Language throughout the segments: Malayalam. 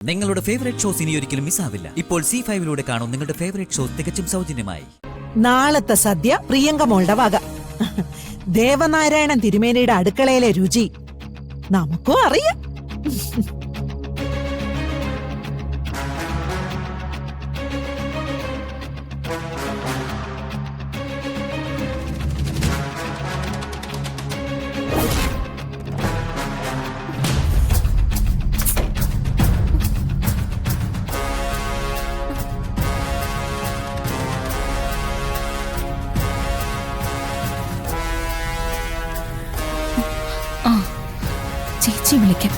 നിങ്ങളുടെ ഫേവറേറ്റ് ഷോസ് ഇനി ഒരിക്കലും മിസ്സാവില്ല. ഇപ്പോൾ C5 കാണും നിങ്ങളുടെ ഫേവറേറ്റ് ഷോസ് തികച്ചും സൗജന്യമായി. നാളത്തെ സദ്യ പ്രിയങ്ക മോളുടെ വക. ദേവനാരായണൻ തിരുമേനിയുടെ അടുക്കളയിലെ രുചി നമുക്കും അറിയാം. ചേച്ചി വിളിക്കാം.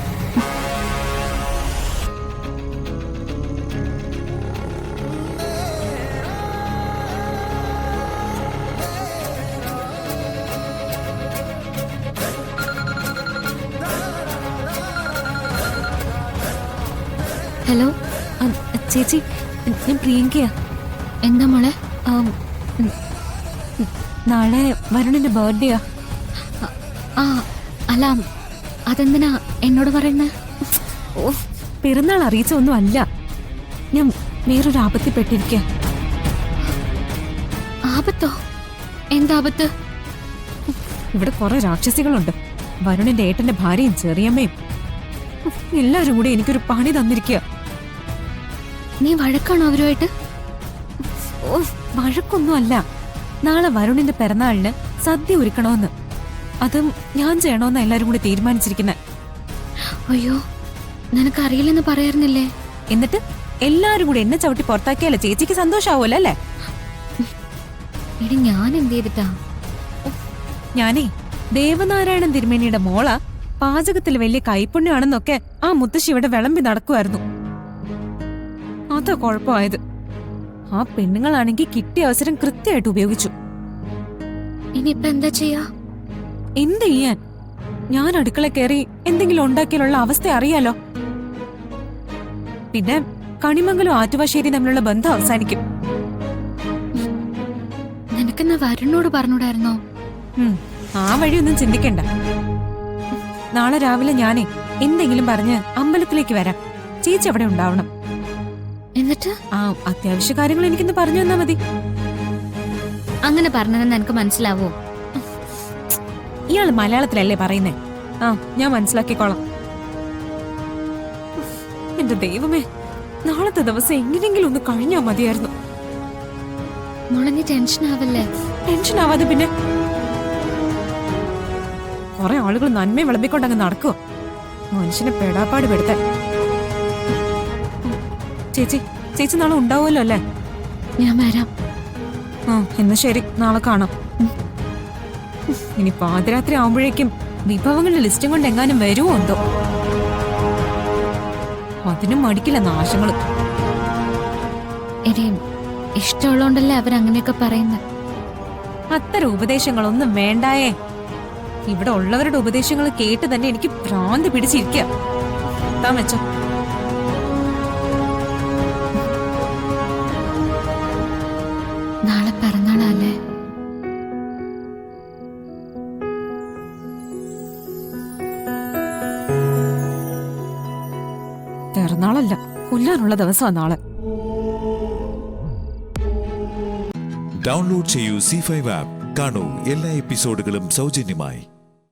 ഹലോ ചേച്ചി, ഞാൻ പ്രിയങ്കയാ. എന്താ മോളെ? നാളെ വരുണിന്റെ ബർത്ത്ഡേയാ. ആ അല്ല, അതെന്തിനാ എന്നോട് പറയുന്നത്? ഓ, പിറന്നാൾ അറിയിച്ചൊന്നും അല്ല. ഞാൻ വേറൊരു ആപത്തിൽ പെട്ടിരിക്ക. ആപത്തോ? എന്താപത്ത്? ഇവിടെ കുറെ രാക്ഷസികളുണ്ട്. വരുണിന്റെ ഏട്ടന്റെ ഭാര്യയും ചെറിയമ്മയും എല്ലാരും കൂടി എനിക്കൊരു പണി തന്നിരിക്കുക. നീ വഴക്കാണോ അവരുമായിട്ട്? ഓ, വഴക്കൊന്നും അല്ല. നാളെ വരുണിന്റെ പിറന്നാളിന് സദ്യ ഒരുക്കണോന്ന്, അതും ഞാൻ ചെയ്യണോന്ന് എല്ലാരും കൂടി തീരുമാനിച്ചിരിക്കുന്നെ. അയ്യോ, നിനക്കറിയില്ലെന്ന് പറയാറുന്നില്ലേ? എന്നിട്ട് എല്ലാരും കൂടി എന്നെ ചവിട്ടി പുറത്താക്കിയാലേ ചേച്ചിക്ക് സന്തോഷാവൂല്ലോ അല്ലേ? എടി, ഞാൻ എന്ത് ചെയ്തിട്ടാ? ഞാനേ ദേവനാരായണൻ തിരുമേനിയുടെ മോള പാചകത്തിൽ വലിയ കൈപ്പുണ്യാണെന്നൊക്കെ ആ മുത്തശ്ശി ഇവിടെ വിളമ്പി നടക്കുമായിരുന്നു. അതാ കുഴപ്പമായത്. ആ പെണ്ണുങ്ങളാണെങ്കിൽ കിട്ടിയ അവസരം കൃത്യമായിട്ട് ഉപയോഗിച്ചു. ഇനിയിപ്പൊ എന്താ ചെയ്യാ? എന്ത് ചെയ്യാൻ? ഞാൻ അടുക്കള കയറി എന്തെങ്കിലും ഉണ്ടാക്കിയാലുള്ള അവസ്ഥ അറിയാലോ. പിന്നെ കണിമംഗലം ആറ്റുവാശ്ശേരി തമ്മിലുള്ള ബന്ധം അവസാനിക്കും. നിനക്കെന്നാ വരുണോട് പറഞ്ഞൂടായിരുന്നോ? ആ വഴിയൊന്നും ചിന്തിക്കണ്ട. നാളെ രാവിലെ ഞാനേ എന്തെങ്കിലും പറഞ്ഞ് അമ്പലത്തിലേക്ക് വരാം. ചേച്ചി അവിടെ ഉണ്ടാവണം. എന്നിട്ട് ആ അത്യാവശ്യ കാര്യങ്ങൾ എനിക്കൊന്ന് പറഞ്ഞു തന്നാ മതി. അങ്ങനെ പറഞ്ഞതെന്ന് എനിക്ക് മനസ്സിലാവോ? ഇയാള് മലയാളത്തിലല്ലേ പറയുന്നേ? ആ, ഞാൻ മനസ്സിലാക്കിക്കോളാം. എന്റെ ദൈവമേ, നാളത്തെ ദിവസം എങ്ങനെയെങ്കിലും ഒന്ന് കഴിഞ്ഞാ മതിയായിരുന്നു. മോളെ, നീ ടെൻഷൻ ആവല്ലേ? ടെൻഷൻ ആവാതെ പിന്നെ? കുറെ ആളുകൾ നന്മ വിളമ്പിക്കൊണ്ടങ്ങ് നടക്കുക. മനുഷ്യനെ പെടാപ്പാട് പെടുത്താൻ. ചേച്ചി, ചേച്ചി നാളെ ഉണ്ടാവുമല്ലോ അല്ലേ? ഞാൻ വരാം. ആ, എന്നാ ശരി, നാളെ കാണാം. ഇനി പാതിരാത്രി ആവുമ്പോഴേക്കും വിഭവങ്ങളുടെ ലിസ്റ്റും കൊണ്ട് എങ്ങാനും വരുമോ എന്തോ. അതിനും മടിക്കില്ല നാശങ്ങള്. എടി, ഇഷ്ടമുള്ളോണ്ടല്ലേ അവരങ്ങനെയൊക്കെ പറയുന്നത്. അത്തരം ഉപദേശങ്ങളൊന്നും വേണ്ടായേ. ഇവിടെ ഉള്ളവരുടെ ഉപദേശങ്ങൾ കേട്ട് തന്നെ എനിക്ക് ഭ്രാന്ത് പിടിച്ചിരിക്കുക. താൻ വെച്ചോ. നാളെ പിറന്നാളല്ലേ? പിറന്നാളല്ല, കൊല്ലാനുള്ള ദിവസമാണ് നാളെ. ഡൗൺലോഡ് ചെയ്യൂ C5 ആപ്പ്. കാണൂ എല്ലാ എപ്പിസോഡുകളും സൗജന്യമായി.